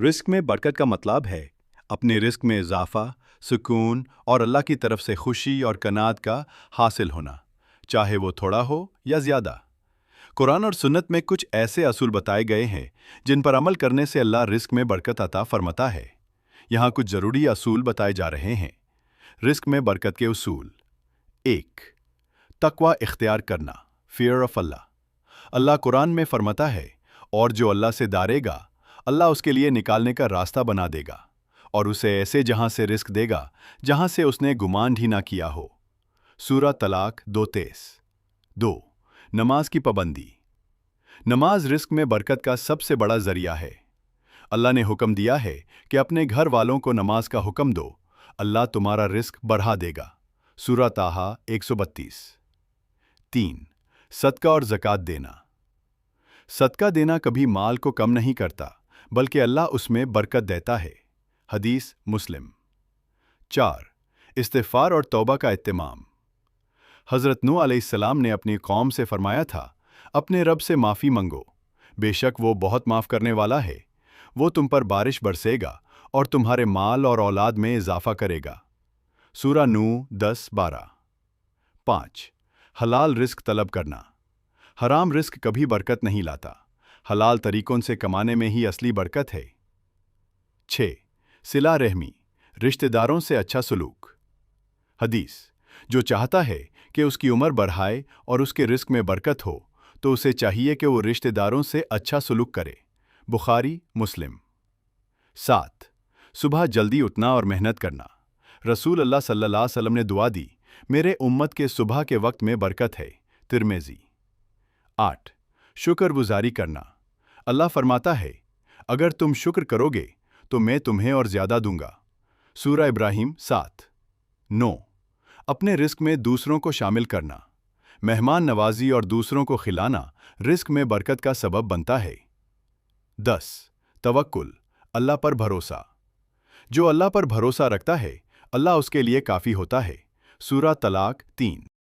Risk में बरकत का मतलब है अपने रिस्क में इजाफा, सुकून और अल्लाह की तरफ से खुशी और कनात का हासिल होना, चाहे वो थोड़ा हो या ज़्यादा। कुरान और सुन्नत में कुछ ऐसे असूल बताए गए हैं जिन पर अमल करने से अल्लाह रिस्क में बरकत अता फरमाता है। यहाँ कुछ ज़रूरी असूल बताए जा रहे हैं। रिस्क में बरकत के उसूल। 1. तकवा इख्तियार करना, फियर ऑफ अल्लाह। अल्लाह कुरान में फरमाता है, और जो अल्लाह से डरेगा अल्लाह उसके लिए निकालने का रास्ता बना देगा और उसे ऐसे जहां से रिस्क देगा जहां से उसने गुमान भी ना किया हो। सूरह तलाक 2:23। 2. नमाज की पाबंदी। नमाज रिस्क में बरकत का सबसे बड़ा जरिया है। अल्लाह ने हुक्म दिया है कि अपने घर वालों को नमाज का हुक्म दो, अल्लाह तुम्हारा रिस्क बढ़ा देगा। सूरह ताहा 132। 3. सदका और ज़कात देना। सदका देना कभी माल को कम नहीं करता, बल्कि अल्लाह उसमें बरकत देता है। हदीस मुस्लिम। 4. इस्तिग़फ़ार और तौबा का इत्तिमाम। हज़रत नूह अलैहिस्सलाम ने अपनी कौम से फरमाया था, अपने रब से माफ़ी मंगो, बेशक वो बहुत माफ़ करने वाला है। वो तुम पर बारिश बरसेगा और तुम्हारे माल और औलाद में इजाफ़ा करेगा। सूरह नूह 10-12। 5. हलाल रिस्क तलब करना। हराम रिस्क कभी बरकत नहीं लाता, हलाल तरीकों से कमाने में ही असली बरकत है। 6. सिला रहमी, रिश्तेदारों से अच्छा सलूक। हदीस, जो चाहता है कि उसकी उम्र बढ़ाए और उसके रिस्क में बरकत हो, तो उसे चाहिए कि वो रिश्तेदारों से अच्छा सलूक करे। बुखारी मुस्लिम। 7. सुबह जल्दी उठना और मेहनत करना। रसूल अल्लाह सल्लल्लाहु अलैहि वसल्लम ने दुआ दी, मेरे उम्मत के सुबह के वक्त में बरकत है। तिरमिज़ी। 8. शुक्रगुजारी करना। अल्लाह फरमाता है, अगर तुम शुक्र करोगे तो मैं तुम्हें और ज़्यादा दूंगा। सूरह इब्राहिम 7। 9. अपने रिस्क में दूसरों को शामिल करना। मेहमान नवाजी और दूसरों को खिलाना रिस्क में बरकत का सबब बनता है। 10. तवक्कुल, अल्लाह पर भरोसा। जो अल्लाह पर भरोसा रखता है, अल्लाह उसके लिए काफ़ी होता है। सूरह तलाक 3।